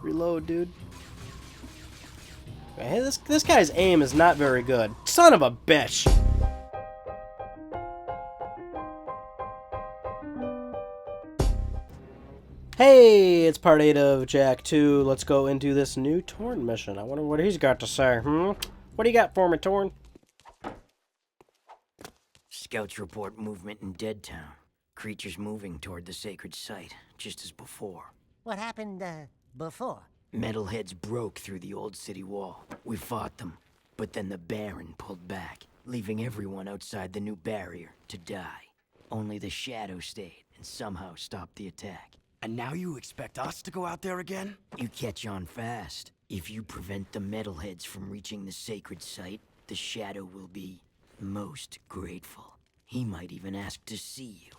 Reload, dude. Hey, this guy's aim is not very good. Son of a bitch! Hey, it's part 8 of Jack 2. Let's go into this new Torn mission. I wonder what he's got to say, What do you got for me, Torn? Scouts report movement in Deadtown. Creatures moving toward the sacred site, just as before. What happened, before? Metalheads broke through the old city wall. We fought them, but then the Baron pulled back, leaving everyone outside the new barrier to die. Only the Shadow stayed and somehow stopped the attack. And now you expect us to go out there again? You catch on fast. If you prevent the Metalheads from reaching the sacred site, the Shadow will be most grateful. He might even ask to see you.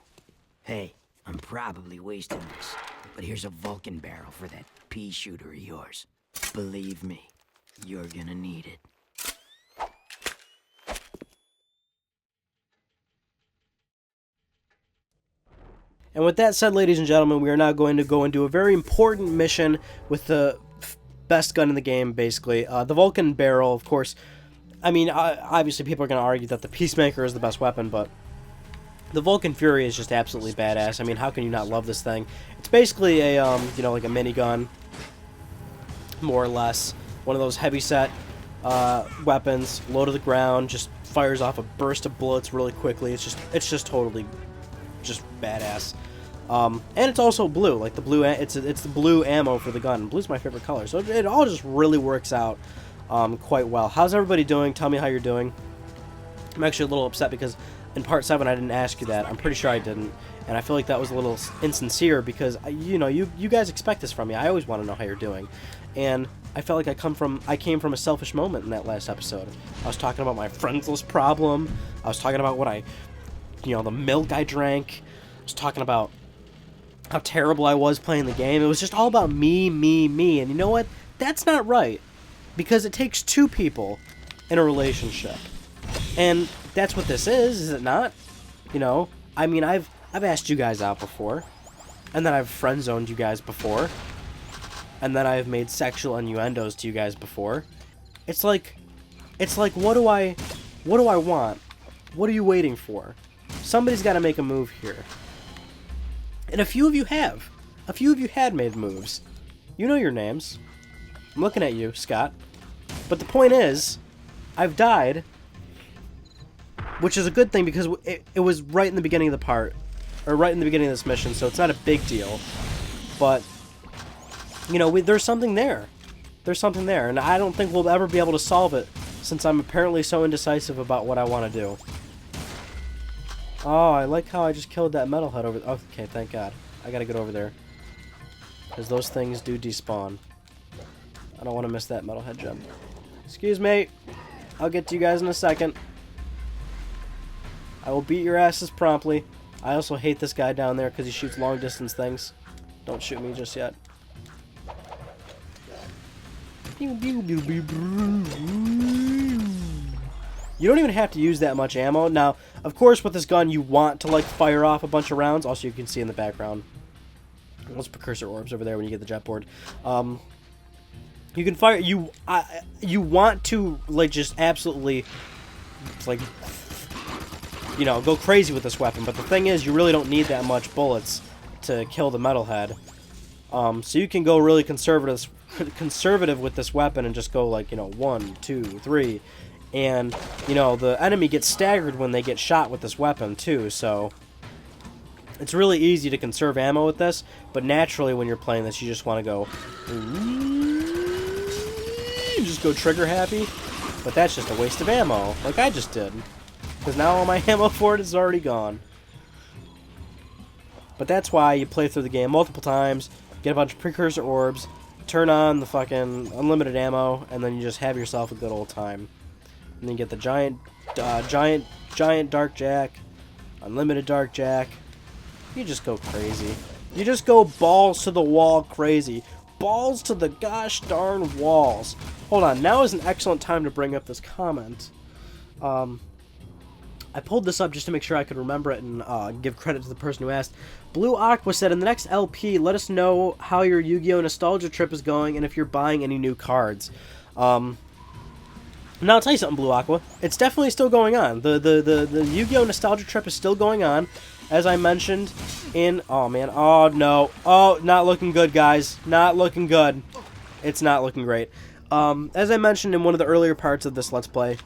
Hey, I'm probably wasting this, but here's a Vulcan barrel for that pea shooter of yours. Believe me, you're gonna need it. And with that said, ladies and gentlemen, we are now going to go into a very important mission with the best gun in the game, basically. The Vulcan barrel, of course. I mean, obviously people are going to argue that the Peacemaker is the best weapon, but the Vulcan Fury is just absolutely badass. I mean, how can you not love this thing? It's basically a, you know, like a minigun, more or less. One of those heavy-set weapons, low to the ground, just fires off a burst of bullets really quickly. It's just totally just badass. And it's also blue, like the blue. It's the blue ammo for the gun. Blue's my favorite color, so it all just really works out quite well. How's everybody doing? Tell me how you're doing. I'm actually a little upset because in part 7 I didn't ask you that. I'm pretty sure I didn't, and I feel like that was a little insincere because you know you guys expect this from me. I always want to know how you're doing, and I felt like I came from a selfish moment in that last episode. I was talking about my friendless problem. I was talking about what the milk I drank. I was talking about how terrible I was playing the game. It was just all about me. And you know what? That's not right. Because it takes two people in a relationship. And that's what this is it not? You know, I mean, I've asked you guys out before. And then I've friend-zoned you guys before. And then I've made sexual innuendos to you guys before. It's like what do I want? What are you waiting for? Somebody's got to make a move here. And a few of you have. A few of you had made moves. You know your names. I'm looking at you, Scott. But the point is, I've died. Which is a good thing because it was right in the beginning of the part. Or right in the beginning of this mission, so it's not a big deal. But, you know, there's something there. There's something there. And I don't think we'll ever be able to solve it since I'm apparently so indecisive about what I want to do. Oh, I like how I just killed that metalhead over there. Okay, thank God. I gotta get over there. Because those things do despawn. I don't want to miss that metalhead gem. Excuse me. I'll get to you guys in a second. I will beat your asses promptly. I also hate this guy down there because he shoots long distance things. Don't shoot me just yet. You don't even have to use that much ammo. Now, of course, with this gun, you want to, like, fire off a bunch of rounds. Also, you can see in the background those precursor orbs over there when you get the jet board. You can fire... You want to, like, just absolutely, like, you know, go crazy with this weapon. But the thing is, you really don't need that much bullets to kill the metalhead. So you can go really conservative with this weapon and just go, like, you know, 1, 2, 3... And, you know, the enemy gets staggered when they get shot with this weapon, too, so it's really easy to conserve ammo with this, but naturally when you're playing this, you just want to go, just go trigger happy, but that's just a waste of ammo, like I just did, because now all my ammo for it is already gone. But that's why you play through the game multiple times, get a bunch of precursor orbs, turn on the fucking unlimited ammo, and then you just have yourself a good old time. And then you get the giant Dark Jack, unlimited Dark Jack. You just go crazy. You just go balls to the wall crazy. Balls to the gosh darn walls. Hold on, now is an excellent time to bring up this comment. I pulled this up just to make sure I could remember it and give credit to the person who asked. Blue Aqua said, in the next LP, let us know how your Yu-Gi-Oh! Nostalgia trip is going and if you're buying any new cards. Now, I'll tell you something, Blue Aqua. It's definitely still going on. The Yu-Gi-Oh! Nostalgia trip is still going on. As I mentioned in... Oh, man. Oh, no. Oh, not looking good, guys. Not looking good. It's not looking great. As I mentioned in one of the earlier parts of this Let's Play,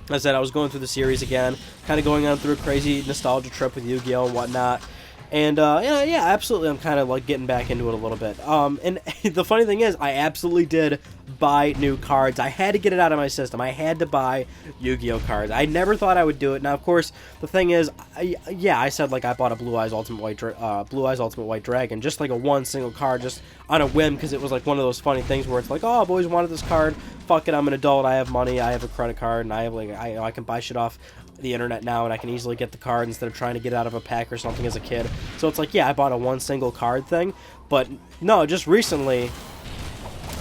I said I was going through the series again, kind of going on through a crazy nostalgia trip with Yu-Gi-Oh! And whatnot. And, yeah, absolutely, I'm kind of, like, getting back into it a little bit. And the funny thing is, I absolutely did buy new cards. I had to get it out of my system. I had to buy Yu-Gi-Oh! Cards. I never thought I would do it. Now, of course, the thing is, I said, like, I bought a Blue Eyes Ultimate White Dragon, just, like, a one single card, just on a whim, because it was, like, one of those funny things where it's like, oh, I've always wanted this card. Fuck it, I'm an adult. I have money. I have a credit card, and I have, like, I can buy shit off the internet now, and I can easily get the card instead of trying to get it out of a pack or something as a kid. So it's like, yeah, I bought a one single card thing, but no, just recently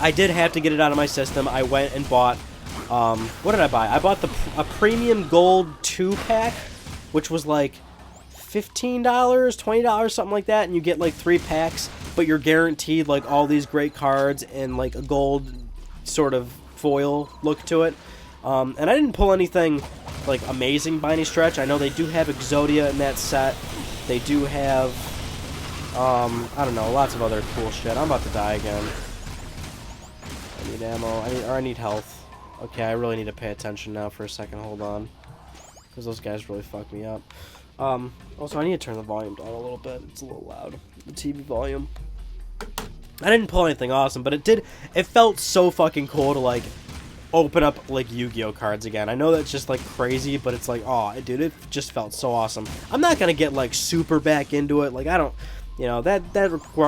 I did have to get it out of my system. I went and bought what did I buy? I bought a premium gold 2-pack, which was like $15, $20, something like that, and you get like 3 packs, but you're guaranteed like all these great cards and like a gold sort of foil look to it. And I didn't pull anything like amazing by any stretch. I know they do have Exodia in that set. They do have, I don't know, lots of other cool shit. I'm about to die again. I need ammo. I need health. Okay, I really need to pay attention now for a second. Hold on. Because those guys really fucked me up. Also, I need to turn the volume down a little bit. It's a little loud. The TV volume. I didn't pull anything awesome, but it felt so fucking cool to, like, open up like Yu-Gi-Oh cards again. I know that's just like crazy, but it's like, oh dude, it just felt so awesome. I'm not gonna get like super back into it, like I don't, you know, that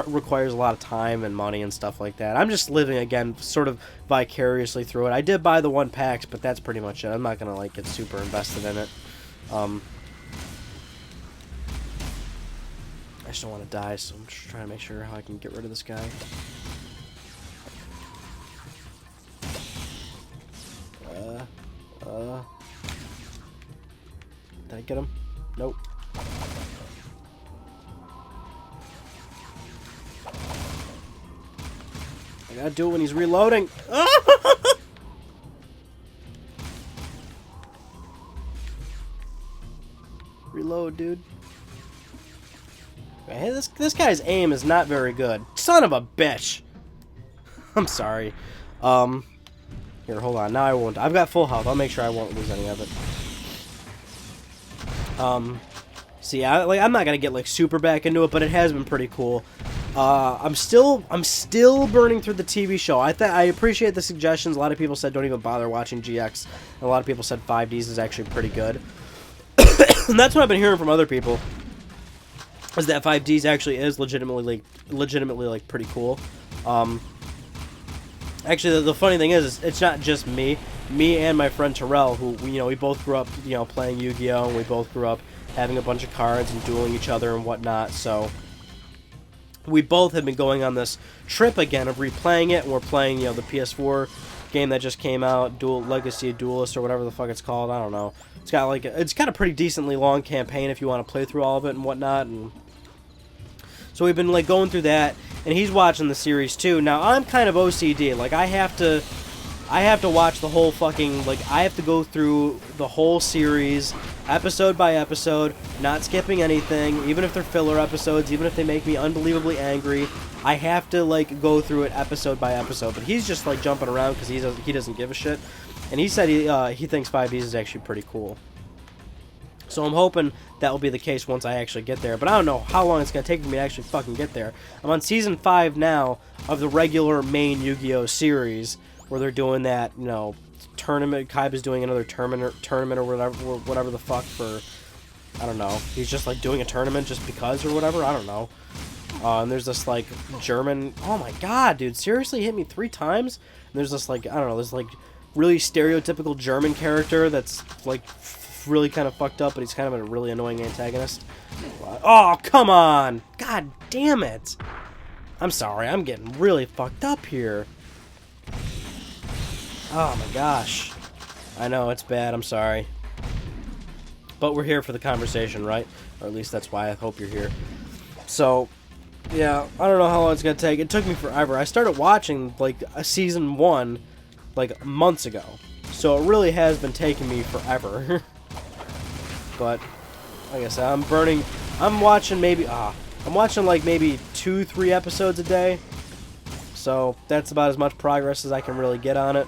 requires a lot of time and money and stuff like that. I'm just living again sort of vicariously through it. I did buy the 1-packs, but that's pretty much it. I'm not gonna like get super invested in it. I just don't want to die, so I'm just trying to make sure how I can get rid of this guy. Did I get him? Nope. I gotta do it when he's reloading. Reload, dude. Hey, this guy's aim is not very good. Son of a bitch. I'm sorry. Here, hold on. Now I won't. I've got full health. I'll make sure I won't lose any of it. See, I'm not gonna get like super back into it, but it has been pretty cool. I'm still burning through the TV show. I appreciate the suggestions. A lot of people said don't even bother watching GX, and a lot of people said 5Ds is actually pretty good. And that's what I've been hearing from other people. Is that 5Ds actually is legitimately like pretty cool. Actually, the funny thing is it's not just me and my friend Terrell, who we both grew up playing Yu-Gi-Oh, and we both grew up having a bunch of cards and dueling each other and whatnot. So we both have been going on this trip again of replaying it, and we're playing the PS4 game that just came out, Legacy Duelist or whatever the fuck it's called. I don't know. It's got a pretty decently long campaign if you want to play through all of it and whatnot. And so we've been like going through that, and he's watching the series too. Now I'm kind of OCD. Like I have to watch the whole fucking, like I have to go through the whole series episode by episode, not skipping anything, even if they're filler episodes, even if they make me unbelievably angry. I have to like go through it episode by episode. But he's just like jumping around because he doesn't give a shit. And he said he thinks 5Ds is actually pretty cool. So I'm hoping that will be the case once I actually get there. But I don't know how long it's going to take for me to actually fucking get there. I'm on Season 5 now of the regular main Yu-Gi-Oh! Series, where they're doing that, tournament. Kaiba's doing another tournament or whatever the fuck for, I don't know. He's just, like, doing a tournament just because or whatever. I don't know. And there's this, like, German... Oh, my God, dude. Seriously? He hit me 3 times? And there's this, like, I don't know, this, like, really stereotypical German character that's, like... really kind of fucked up, but he's kind of a really annoying antagonist. Oh, come on! God damn it! I'm sorry, I'm getting really fucked up here. Oh my gosh. I know, it's bad, I'm sorry. But we're here for the conversation, right? Or at least that's why I hope you're here. So, yeah, I don't know how long it's gonna take. It took me forever. I started watching, like, a season 1, like, months ago. So it really has been taking me forever. But, like I said, I'm watching maybe, I'm watching, like, maybe 2-3 episodes a day. So, that's about as much progress as I can really get on it.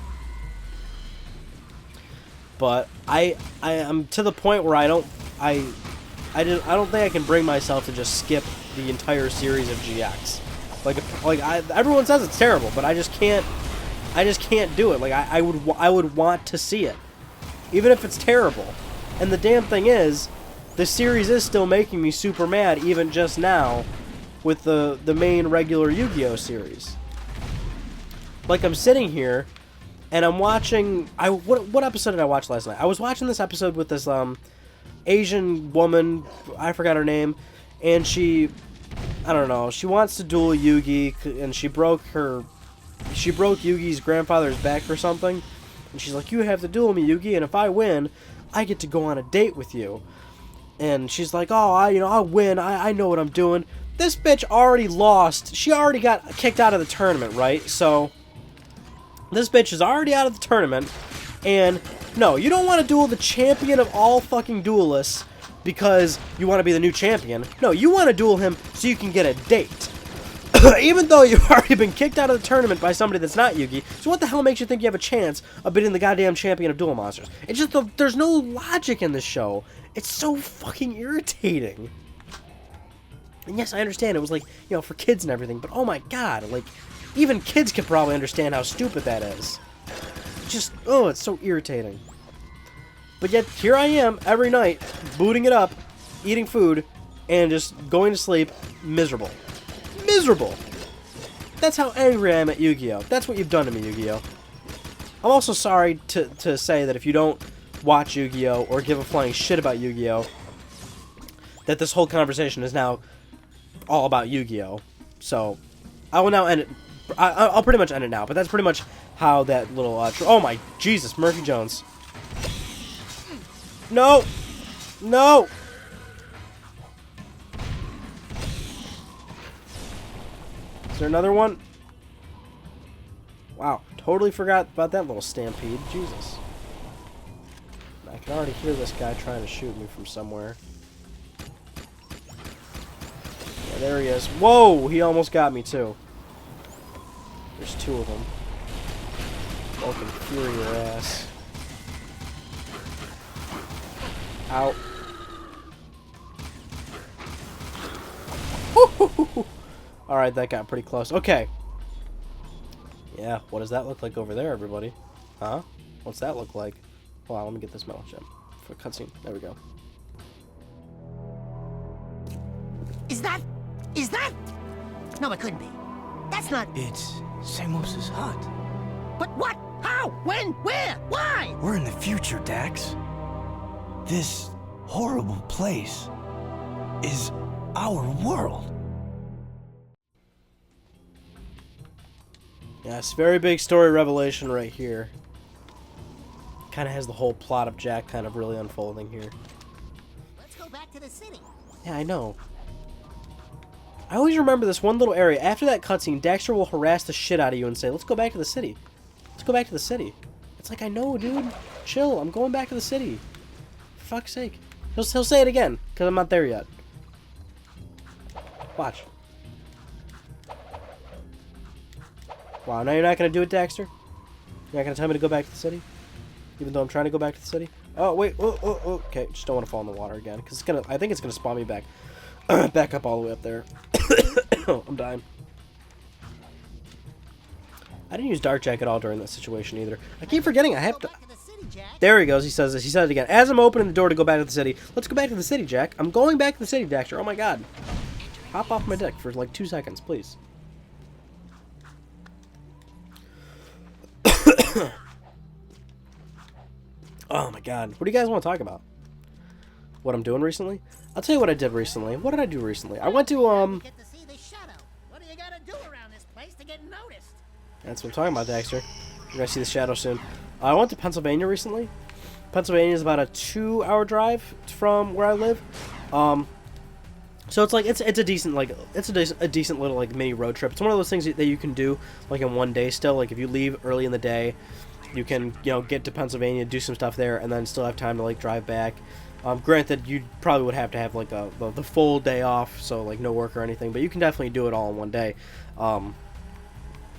But I'm to the point where I don't think I can bring myself to just skip the entire series of GX. Everyone says it's terrible, but I just can't do it. Like I would want to see it, even if it's terrible. And the damn thing is, the series is still making me super mad, even just now, with the main regular Yu-Gi-Oh series. Like I'm sitting here. And I'm watching. What episode did I watch last night? I was watching this episode with this Asian woman. I forgot her name, and she, I don't know. She wants to duel Yugi, and she broke Yugi's grandfather's back or something. And she's like, "You have to duel me, Yugi, and if I win, I get to go on a date with you." And she's like, "Oh, I'll win. I know what I'm doing." This bitch already lost. She already got kicked out of the tournament, right? So. This bitch is already out of the tournament, and no, you don't want to duel the champion of all fucking duelists because you want to be the new champion. No, you want to duel him so you can get a date. Even though you've already been kicked out of the tournament by somebody that's not Yugi, so what the hell makes you think you have a chance of beating the goddamn champion of Duel Monsters? It's just, there's no logic in this show. It's so fucking irritating. And yes, I understand it was like, for kids and everything, but oh my god, like, even kids can probably understand how stupid that is. Just, it's so irritating. But yet, here I am, every night, booting it up, eating food, and just going to sleep, miserable. Miserable! That's how angry I am at Yu-Gi-Oh! That's what you've done to me, Yu-Gi-Oh! I'm also sorry to say that if you don't watch Yu-Gi-Oh! Or give a flying shit about Yu-Gi-Oh! That this whole conversation is now all about Yu-Gi-Oh! So, I will now end it. I'll pretty much end it now, but that's pretty much how that little, oh my Jesus, Murphy Jones. No! No! Is there another one? Wow, totally forgot about that little stampede. Jesus. I can already hear this guy trying to shoot me from somewhere. Yeah, there he is. Whoa! He almost got me, too. There's 2 of them. Fucking fury your ass. Ow. Alright, that got pretty close. Okay. Yeah, what does that look like over there, everybody? Huh? What's that look like? Hold on, let me get this metal gem for cutscene. There we go. Is that? No, it couldn't be. That's not. It's Samos's hut. But what? How? When? Where? Why? We're in the future, Dax. This horrible place is our world. Yes, very big story revelation right here. Kind of has the whole plot of Jack kind of really unfolding here. Let's go back to the city. Yeah, I know. I always remember this one little area. After that cutscene, Daxter will harass the shit out of you and say, "Let's go back to the city. Let's go back to the city." It's like, I know, dude. Chill. I'm going back to the city. For fuck's sake. He'll say it again, because I'm not there yet. Watch. Wow, now you're not going to do it, Daxter? You're not going to tell me to go back to the city? Even though I'm trying to go back to the city? Oh, wait. Oh, okay. Just don't want to fall in the water again, because I think it's going to spawn me back. Back up all the way up there. I'm dying. I didn't use Dark Jack at all during that situation either. I keep forgetting I have to... There he goes. He says this. He said it again. As I'm opening the door to go back to the city. Let's go back to the city, Jack. I'm going back to the city, Daxter. Oh my god. Hop off my dick for like 2 seconds, please. Oh my god. What do you guys want to talk about? What I'm doing recently? I'll tell you what I did recently. What did I do recently? I went to, Get to see the shadow. What do you gotta do around this place to get noticed? That's what I'm talking about, Daxter. You're gonna see the shadow soon. I went to Pennsylvania recently, Pennsylvania is about a 2-hour drive from where I live. So it's like it's a decent a decent little like mini road trip. It's one of those things that you can do like in one day still. Like if you leave early in the day, you can get to Pennsylvania, do some stuff there, and then still have time to like drive back. Granted, you probably would have to have like the full day off, so like no work or anything. But you can definitely do it all in one day. And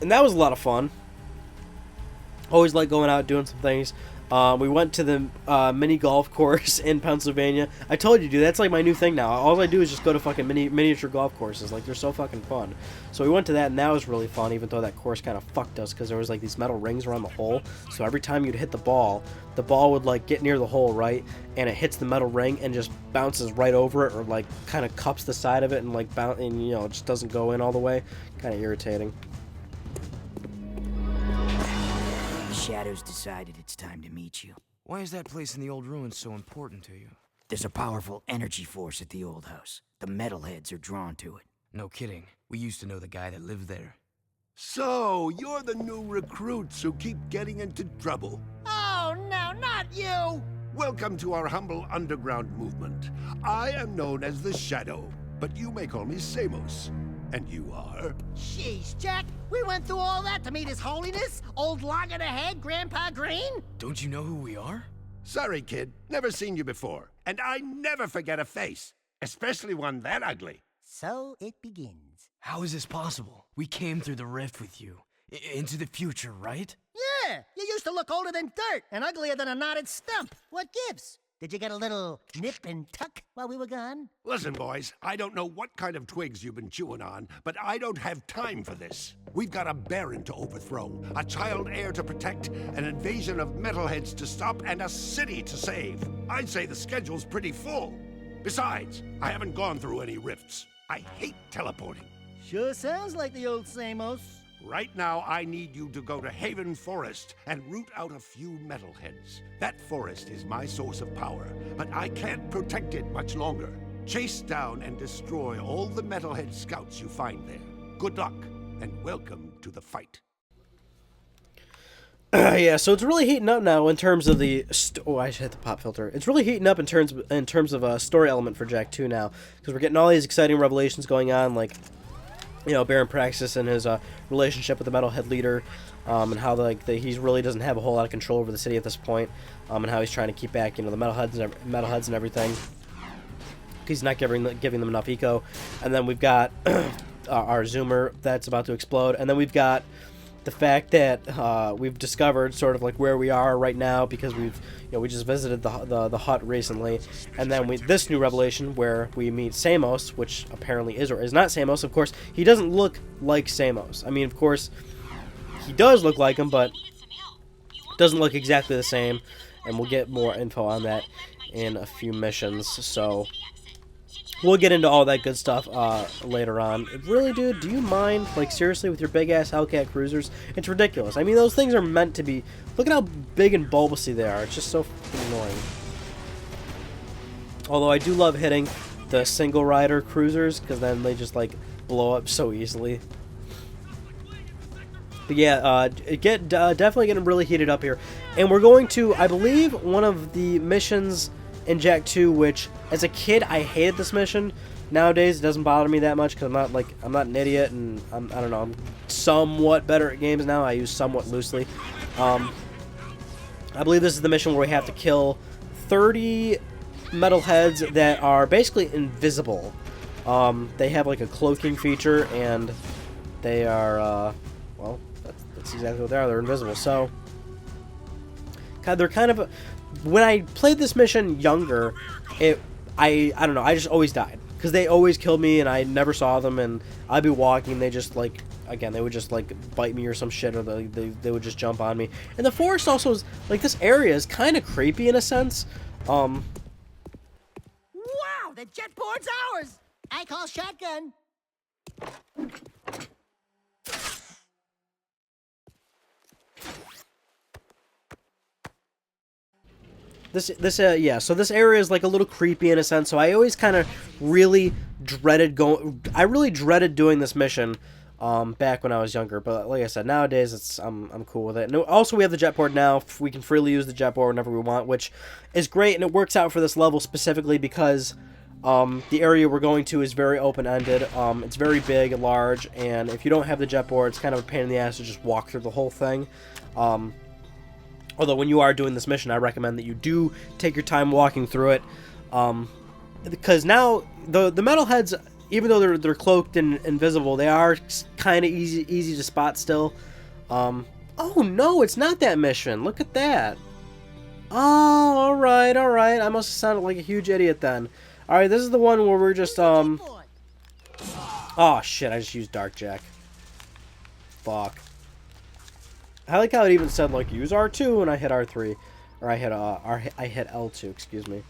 that was a lot of fun. Always like going out doing some things. We went to the mini golf course in Pennsylvania. I told you, dude, that's like my new thing now. All I do is just go to fucking miniature golf courses. Like, they're so fucking fun. So we went to that, and that was really fun, even though that course kind of fucked us, because there was like these metal rings around the hole. So every time you'd hit the ball would like get near the hole, right? And it hits the metal ring and just bounces right over it, or like kind of cups the side of it and like and it just doesn't go in all the way. Kind of irritating. Shadows decided it's time to meet you. Why is that place in the old ruins so important to you? There's a powerful energy force at the old house. The metalheads are drawn to it. No kidding. We used to know the guy that lived there. So, you're the new recruits who keep getting into trouble. Oh, no, not you! Welcome to our humble underground movement. I am known as the Shadow, but you may call me Samos. And you are? Jeez, Jack, we went through all that to meet His Holiness, old log-of-the-head Grandpa Green? Don't you know who we are? Sorry, kid. Never seen you before. And I never forget a face. Especially one that ugly. So it begins. How is this possible? We came through the rift with you. Into the future, right? Yeah, you used to look older than dirt and uglier than a knotted stump. What gives? Did you get a little nip and tuck while we were gone? Listen, boys, I don't know what kind of twigs you've been chewing on, but I don't have time for this. We've got a baron to overthrow, a child heir to protect, an invasion of metalheads to stop, and a city to save. I'd say the schedule's pretty full. Besides, I haven't gone through any rifts. I hate teleporting. Sure sounds like the old Samos. Right now, I need you to go to Haven Forest and root out a few metalheads. That forest is my source of power, but I can't protect it much longer. Chase down and destroy all the metalhead scouts you find there. Good luck, and welcome to the fight. Yeah, so it's really heating up now in terms of the... I should hit the pop filter. It's really heating up in terms of a story element for Jak 2 now, because we're getting all these exciting revelations going on, like... Baron Praxis and his relationship with the Metalhead leader, and how he really doesn't have a whole lot of control over the city at this point, and how he's trying to keep back the metalheads and everything. He's not giving them enough eco, and then we've got our Zoomer that's about to explode, and then we've got the fact that we've discovered sort of like where we are right now, because we just visited the hut recently, and then this new revelation where we meet Samos, which apparently is or is not Samos. Of course, he doesn't look like Samos. I mean, of course, he does look like him, but doesn't look exactly the same, and we'll get more info on that in a few missions, so... We'll get into all that good stuff later on. Really, dude, do you mind, like, seriously, with your big-ass Hellcat cruisers? It's ridiculous. I mean, those things are meant to be... Look at how big and bulbousy they are. It's just so fucking annoying. Although I do love hitting the single-rider cruisers, because then they just, like, blow up so easily. But yeah, definitely getting really heated up here. And we're going to, I believe, one of the missions... in Jak 2, which as a kid I hated this mission. Nowadays it doesn't bother me that much because I'm not an idiot, and I don't know, I'm somewhat better at games now. I use somewhat loosely. I believe this is the mission where we have to kill 30 metalheads that are basically invisible. They have like a cloaking feature, and they are well, that's exactly what they are. They're invisible. So they're kind of when I played this mission younger, I don't know, I just always died. Because they always killed me, and I never saw them, and I'd be walking, they just, like, again, they would just, like, bite me or some shit, or they would just jump on me. And the forest also is, like, this area is kind of creepy in a sense. Wow, the jet board's ours! I call shotgun. So this area is like a little creepy in a sense, so I always kind of really dreaded doing this mission, back when I was younger. But like I said, nowadays I'm cool with it. And also, we have the jetboard now. We can freely use the jetboard whenever we want, which is great, and it works out for this level specifically because the area we're going to is very open-ended. It's very big and large, and if you don't have the jetboard, it's kind of a pain in the ass to just walk through the whole thing. Although when you are doing this mission, I recommend that you do take your time walking through it, because now the metalheads, even though they're cloaked and invisible, they are kind of easy to spot still. Oh no, it's not that mission. Look at that. Oh, all right. I must have sounded like a huge idiot then. All right, this is the one where we're just Oh shit! I just used Dark Jack. Fuck. I like how it even said like use R2 and I hit R3, or I hit L2. Excuse me.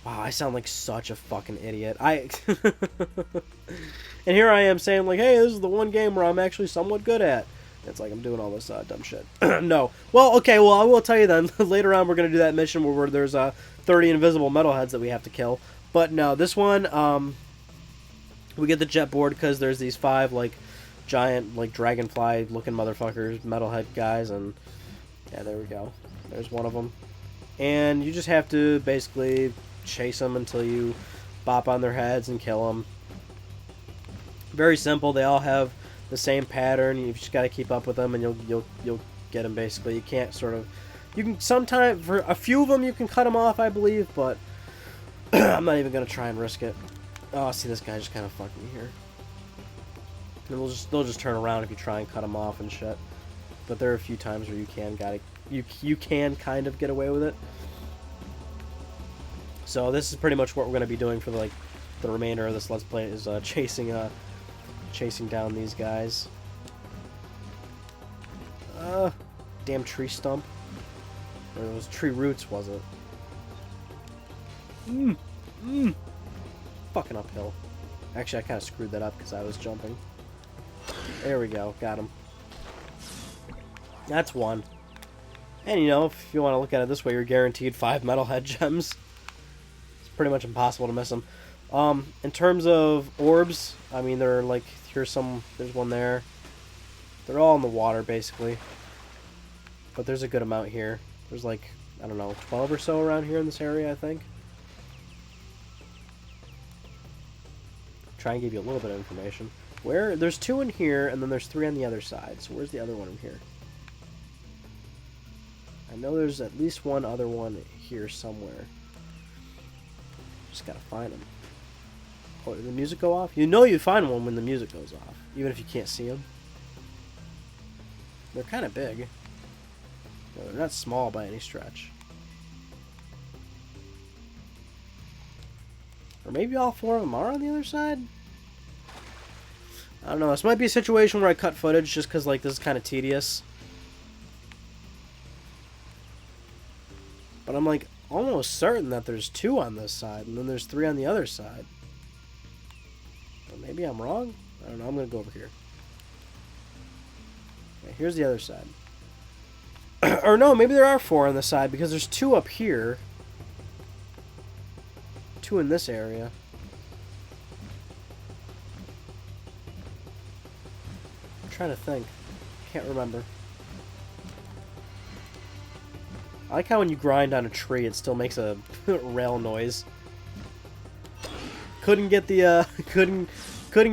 Wow, I sound like such a fucking idiot. And here I am saying like, hey, this is the one game where I'm actually somewhat good at. It's like I'm doing all this dumb shit. No. Well, okay. Well, I will tell you then. Later on, we're gonna do that mission where there's 30 invisible metalheads that we have to kill. But no, this one, we get the jet board because there's these 5 like giant like dragonfly-looking motherfuckers, metalhead guys, and yeah, there we go. There's one of them, and you just have to basically chase them until you bop on their heads and kill them. Very simple. They all have the same pattern. You just got to keep up with them, and you'll get them. Basically, you can't sort of. You can sometimes for a few of them you can cut them off, I believe, but I'm not even gonna try and risk it. Oh, see, this guy just kind of fucked me here. And they'll just turn around if you try and cut them off and shit. But there are a few times where you can kind of get away with it. So this is pretty much what we're gonna be doing for the remainder of this Let's Play is chasing down these guys. Damn tree stump. Or it was tree roots, was it? Fucking uphill. Actually, I kind of screwed that up because I was jumping. There we go. Got him. That's one. And, you know, if you want to look at it this way, you're guaranteed 5 metalhead gems. It's pretty much impossible to miss them. In terms of orbs, I mean, they're like, there's one there. They're all in the water, basically. But there's a good amount here. There's like, I don't know, 12 or so around here in this area, I think. Try and give you a little bit of information. There's 2 in here, and then there's 3 on the other side. So where's the other one in here? I know there's at least one other one here somewhere. Just gotta find them. Oh, did the music go off? You know you find one when the music goes off, even if you can't see them. They're kind of big. No, they're not small by any stretch. Or maybe all 4 of them are on the other side? I don't know. This might be a situation where I cut footage just because, like, this is kind of tedious. But I'm, like, almost certain that there's 2 on this side, and then there's 3 on the other side. But maybe I'm wrong? I don't know. I'm going to go over here. Okay, here's the other side. Or no, maybe there are 4 on the side, because there's 2 up here. 2 in this area. I'm trying to think. Can't remember. I like how when you grind on a tree, it still makes a rail noise. Couldn't get the couldn't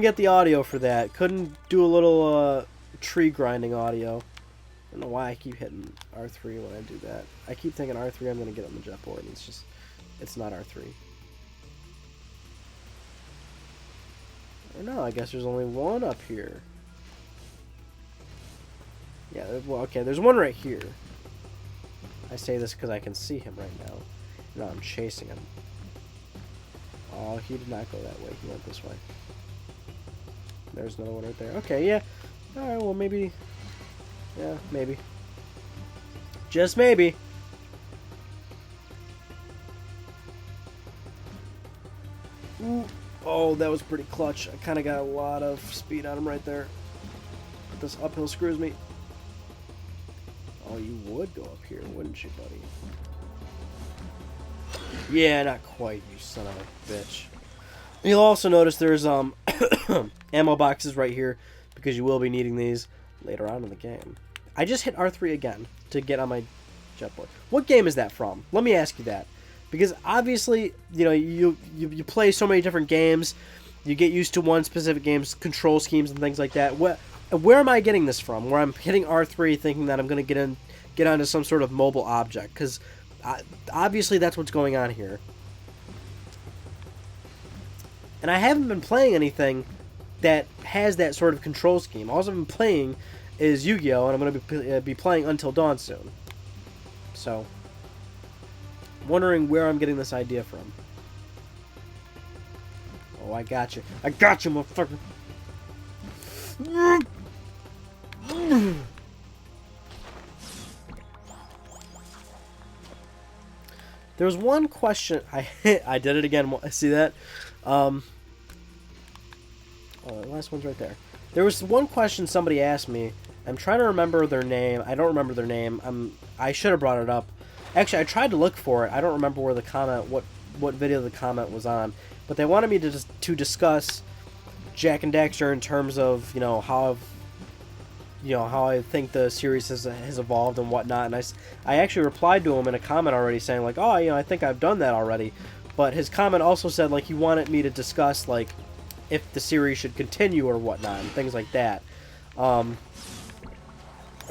get the audio for that. Couldn't do a little tree grinding audio. I don't know why I keep hitting R3 when I do that. I keep thinking R3 I'm gonna get on the jetboard, and it's not R3. Or no, I guess there's only 1 up here. Yeah, well, okay, there's 1 right here. I say this because I can see him right now. No, I'm chasing him. Oh, he did not go that way. He went this way. There's another one right there. Okay, yeah. Alright, well, maybe... Yeah, maybe. Just maybe. Ooh. Oh, that was pretty clutch. I kind of got a lot of speed on him right there. But this uphill screws me. Oh, you would go up here, wouldn't you, buddy? Yeah, not quite, you son of a bitch. You'll also notice there's, an ammo boxes right here, because you will be needing these later on in the game. I just hit R3 again to get on my jetboard. What game is that from? Let me ask you that. Because obviously, you know, you play so many different games, you get used to one specific game's control schemes and things like that. Where am I getting this from? Where I'm hitting R3 thinking that I'm going to get onto some sort of mobile object? Because obviously that's what's going on here. And I haven't been playing anything that has that sort of control scheme. All I've been playing is Yu-Gi-Oh! And I'm going to be playing Until Dawn soon. So, wondering where I'm getting this idea from. Oh, I got you. I got you, motherfucker. There was one question. I did it again. See that? Oh, the last one's right there. There was one question somebody asked me. I'm trying to remember their name. I don't remember their name. I should have brought it up. Actually, I tried to look for it. I don't remember where the comment, what video the comment was on. But they wanted me to discuss Jak and Daxter in terms of, you know, how I think the series has evolved and whatnot. And I actually replied to him in a comment already saying, like, oh, you know, I think I've done that already. But his comment also said, like, he wanted me to discuss, like, if the series should continue or whatnot and things like that. And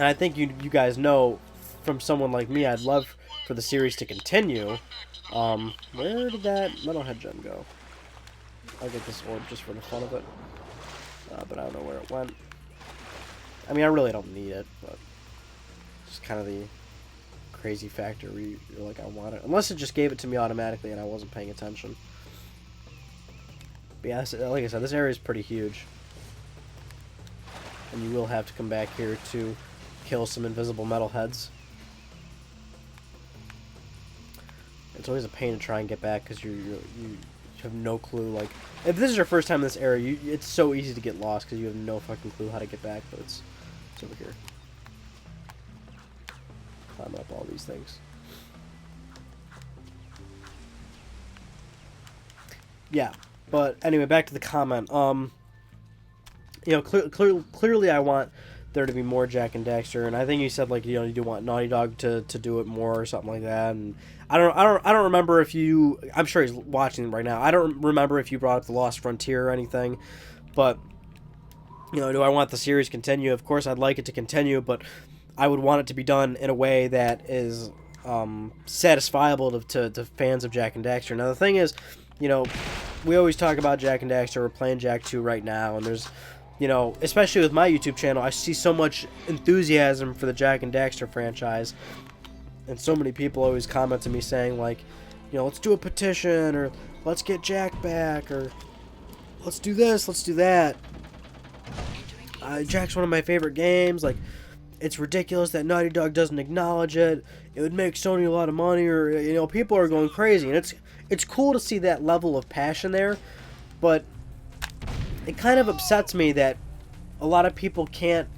I think you guys from someone like me, I'd love for the series to continue. Where did that Metalhead gem go? I'll get this orb just for the fun of it. But I don't know where it went. I mean, I really don't need it, but it's kind of the crazy factor where you're like, I want it. Unless it just gave it to me automatically and I wasn't paying attention. But yeah, like I said, this area is pretty huge. And you will have to come back here to kill some invisible metalheads. It's always a pain to try and get back because you have no clue. Like, if this is your first time in this area, it's so easy to get lost because you have no fucking clue how to get back. But it's over here. Climb up all these things. Yeah, but anyway, back to the comment. You know, clearly, I want there to be more Jak and Daxter, and I think you said, like, you know, you do want Naughty Dog to do it more or something like that. And I don't remember if you. I'm sure he's watching right now. I don't remember if you brought up the Lost Frontier or anything, but you know, do I want the series to continue? Of course, I'd like it to continue, but I would want it to be done in a way that is satisfiable to fans of Jak and Daxter. Now, the thing is, you know, we always talk about Jak and Daxter. We're playing Jak 2 right now, and there's, you know, especially with my YouTube channel, I see so much enthusiasm for the Jak and Daxter franchise, and so many people always comment to me saying, like, you know, let's do a petition, or let's get Jak back, or let's do this, let's do that. Jak's one of my favorite games. Like, it's ridiculous that Naughty Dog doesn't acknowledge it. It would make Sony a lot of money, or, you know, people are going crazy, and it's cool to see that level of passion there, but it kind of upsets me that a lot of people can't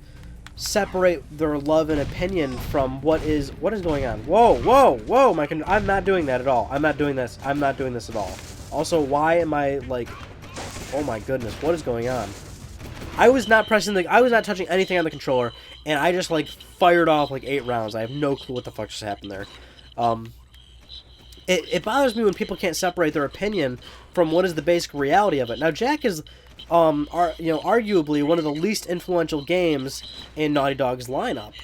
separate their love and opinion from what is going on. Whoa! I'm not doing that at all. I'm not doing this. I'm not doing this at all. Also, why am I, like, oh my goodness, what is going on? I was not touching anything on the controller, and I just, like, fired off, like, 8 rounds. I have no clue what the fuck just happened there. It bothers me when people can't separate their opinion from what is the basic reality of it. Now, Jak is, you know, arguably one of the least influential games in Naughty Dog's lineup.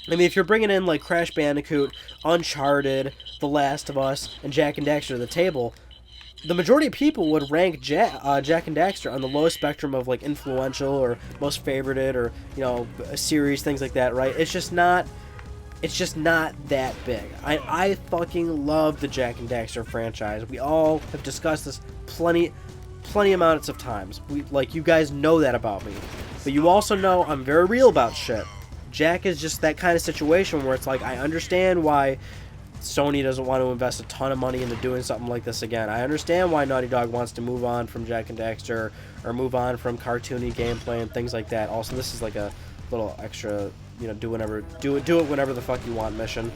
I mean, if you're bringing in, like, Crash Bandicoot, Uncharted, The Last of Us, and Jak and Daxter to the table, the majority of people would rank Jak and Daxter on the lowest spectrum of, like, influential or most favorited, or, you know, a series, things like that, right? It's just not that big. I fucking love the Jak and Daxter franchise. We all have discussed this plenty amounts of times. You guys know that about me. But you also know I'm very real about shit. Jak is just that kind of situation where it's like, I understand why Sony doesn't want to invest a ton of money into doing something like this again. I understand why Naughty Dog wants to move on from Jak and Daxter, or move on from cartoony gameplay and things like that. Also, this is like a little extra, you know, do it whenever the fuck you want mission,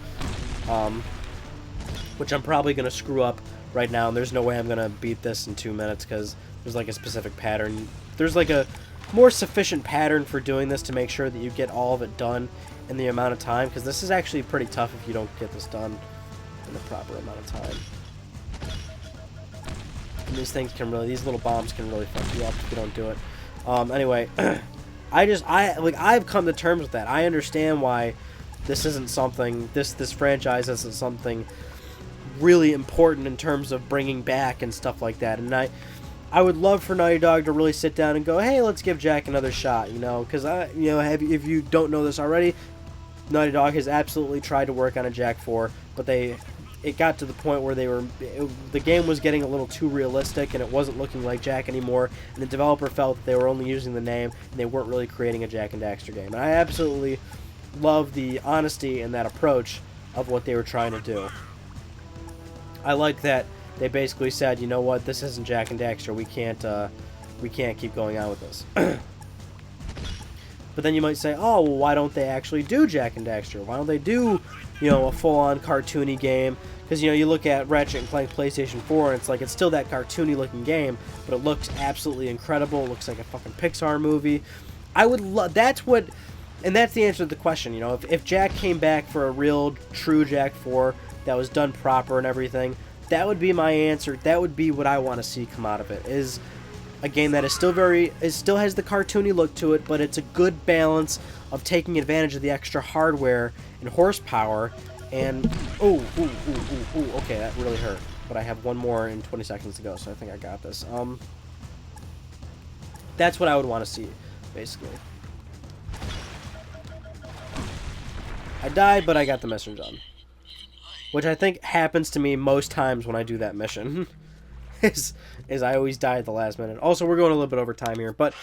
which I'm probably gonna screw up right now, and there's no way I'm gonna beat this in 2 minutes because there's like a specific pattern there's like a more sufficient pattern for doing this to make sure that you get all of it done in the amount of time, because this is actually pretty tough if you don't get this done in the proper amount of time. And these little bombs can really fuck you up if you don't do it. Anyway, I've come to terms with that. I understand why this isn't something, this franchise isn't something really important in terms of bringing back and stuff like that. And I would love for Naughty Dog to really sit down and go, hey, let's give Jack another shot, you know, because if you don't know this already, Naughty Dog has absolutely tried to work on a Jack 4, but it got to the point where the game was getting a little too realistic and it wasn't looking like Jack anymore, and the developer felt that they were only using the name and they weren't really creating a Jak and Daxter game. And I absolutely love the honesty in that approach of what they were trying to do. I like that they basically said, you know what, this isn't Jak and Daxter, we can't keep going on with this. But then you might say, oh, well, why don't they actually do Jak and Daxter? Why don't they do, a full-on cartoony game? Because, you look at Ratchet and Clank PlayStation 4, and it's still that cartoony-looking game, but it looks absolutely incredible. It looks like a fucking Pixar movie. I would love... And that's the answer to the question, If Jak came back for a real, true Jak 4 that was done proper and everything, that would be my answer. That would be what I want to see come out of it, is a game that is still still has the cartoony look to it, but it's a good balance of taking advantage of the extra hardware and horsepower. And okay, that really hurt. But I have one more in 20 seconds to go, so I think I got this. That's what I would want to see, basically. I died, but I got the mission done, which I think happens to me most times when I do that mission. is I always die at the last minute. Also, we're going a little bit over time here, but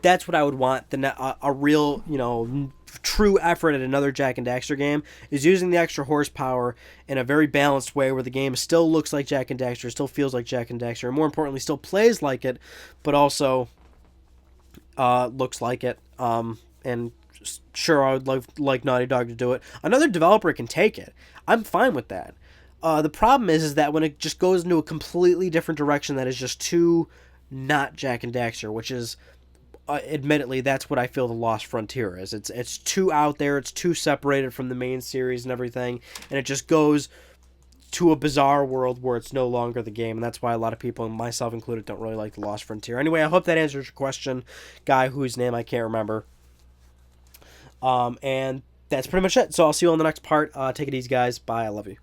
that's what I would want. A real, true effort at another Jak and Daxter game is using the extra horsepower in a very balanced way where the game still looks like Jak and Daxter, still feels like Jak and Daxter, and more importantly, still plays like it, but also looks like it. And sure, I would like Naughty Dog to do it. Another developer can take it. I'm fine with that. The problem is that when it just goes into a completely different direction that is just too not Jak and Daxter, which is, admittedly, that's what I feel the Lost Frontier is. It's too out there, it's too separated from the main series and everything, and it just goes to a bizarre world where it's no longer the game, and that's why a lot of people, myself included, don't really like the Lost Frontier. Anyway, I hope that answers your question, guy whose name I can't remember. And that's pretty much it. So I'll see you on the next part. Take it easy, guys. Bye. I love you.